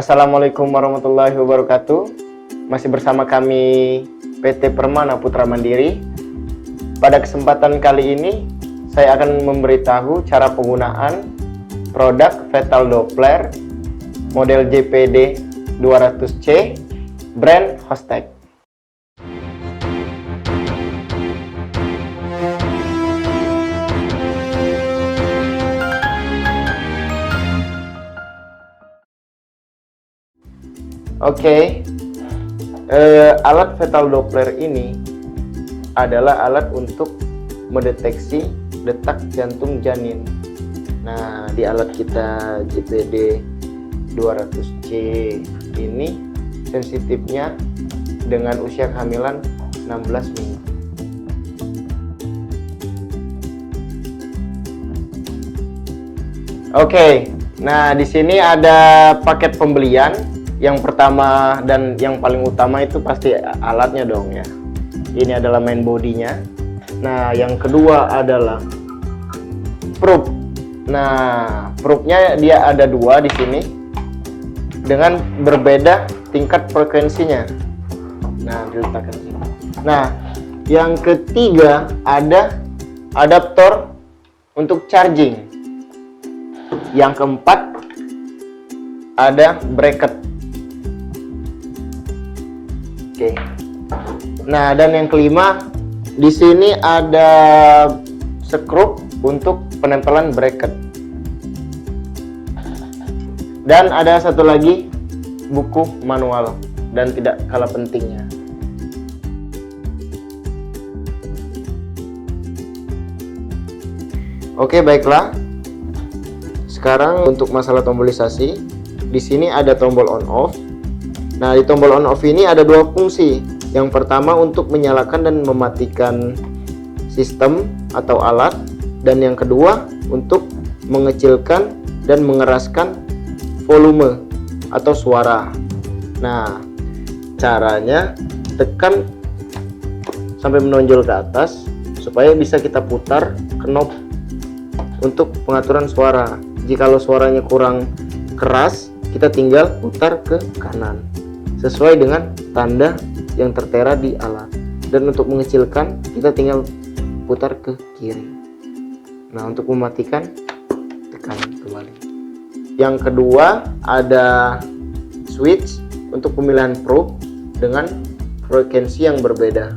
Assalamualaikum warahmatullahi wabarakatuh. Masih bersama kami PT Permana Putra Mandiri. Pada kesempatan kali ini saya akan memberitahu cara penggunaan produk Fetal Doppler model JPD 200C brand Hostech. Oke, alat Fetal Doppler ini adalah alat untuk mendeteksi detak jantung janin. Nah, di alat kita JPD 200C ini sensitifnya dengan usia kehamilan 16 minggu. Oke, nah di sini ada paket pembelian. Yang pertama dan yang paling utama itu pasti alatnya dong ya. Ini adalah main bodinya. Nah, yang kedua adalah probe. Nah, probe-nya dia ada dua di sini dengan berbeda tingkat frekuensinya. Nah, diletakkan di sini. Nah, yang ketiga ada adaptor untuk charging. Yang keempat ada bracket. Oke. Nah, dan yang kelima di sini ada skrup untuk penempelan bracket. Dan ada satu lagi buku manual dan tidak kalah pentingnya. Oke, baiklah. Sekarang untuk masalah tombolisasi, di sini ada tombol on off. Nah, di tombol on off ini ada dua fungsi. Yang pertama untuk menyalakan dan mematikan sistem atau alat, dan yang kedua untuk mengecilkan dan mengeraskan volume atau suara. Nah, caranya tekan sampai menonjol ke atas supaya bisa kita putar knob untuk pengaturan suara. Jikalau suaranya kurang keras, kita tinggal putar ke kanan sesuai dengan tanda yang tertera di alat, dan untuk mengecilkan kita tinggal putar ke kiri. Nah, untuk mematikan tekan kembali. Yang kedua ada switch untuk pemilihan probe dengan frekuensi yang berbeda.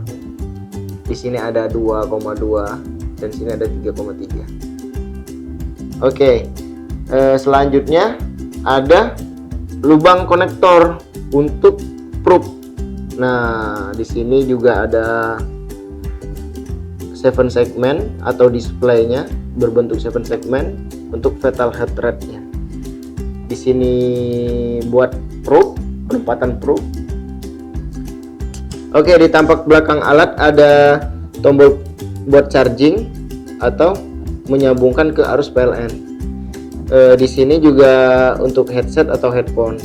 Di sini ada 2,2 dan sini ada 3,3. Oke, selanjutnya ada lubang konektor untuk probe. Nah, di sini juga ada 7 segmen atau displaynya berbentuk 7 segmen untuk fetal heart rate-nya. Di sini buat probe, penempatan probe. Oke, di tampak belakang alat ada tombol buat charging atau menyambungkan ke arus PLN. Di sini juga untuk headset atau headphone.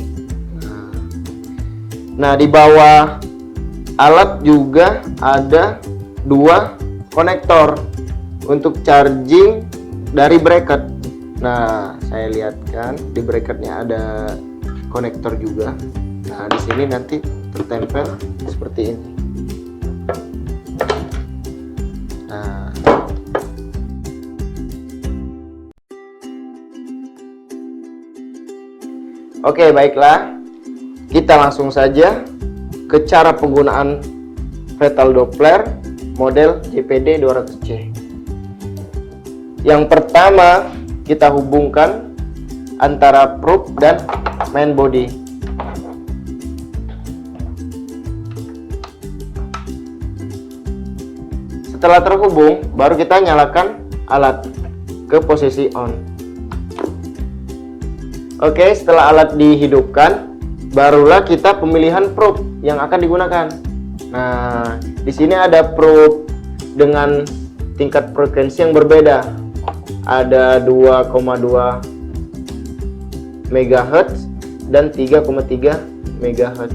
Nah, di bawah alat juga ada dua konektor untuk charging dari bracket. Nah, saya lihatkan di bracketnya ada konektor juga. Nah, di sini nanti tertempel seperti ini. Nah, oke, baiklah. Kita langsung saja ke cara penggunaan Fetal Doppler model JPD 200C. Yang pertama, kita hubungkan antara probe dan main body. Setelah terhubung, baru kita nyalakan alat ke posisi on. Oke, setelah alat dihidupkan, barulah kita pemilihan probe yang akan digunakan. Nah, di sini ada probe dengan tingkat frekuensi yang berbeda. Ada 2,2 MHz dan 3,3 MHz.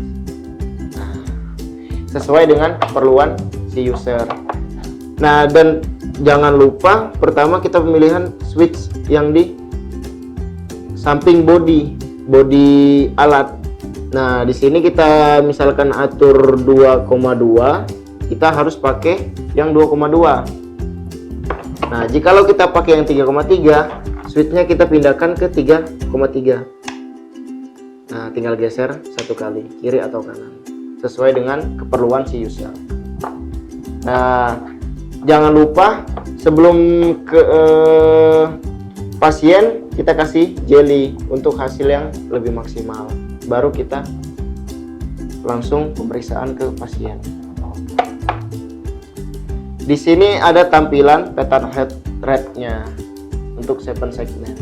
Sesuai dengan keperluan si user. Nah, dan jangan lupa pertama kita pemilihan switch yang di samping body. bodi alat. Nah, di sini kita misalkan atur 2,2, kita harus pakai yang 2,2. Nah, jikalau kita pakai yang 3,3, switchnya kita pindahkan ke 3,3. Nah, tinggal geser satu kali, kiri atau kanan, sesuai dengan keperluan si user. Nah, jangan lupa sebelum ke pasien kita kasih jelly untuk hasil yang lebih maksimal. Baru kita langsung pemeriksaan ke pasien. Di sini ada tampilan pattern head rate-nya untuk 7 segment.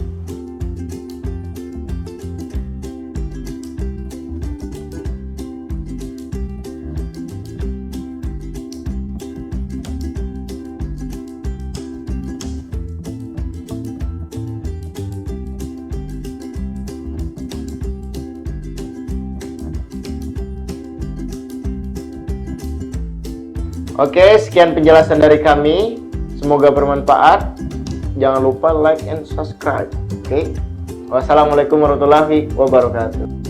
Oke, sekian penjelasan dari kami. Semoga bermanfaat. Jangan lupa like and subscribe. Oke. Wassalamualaikum warahmatullahi wabarakatuh.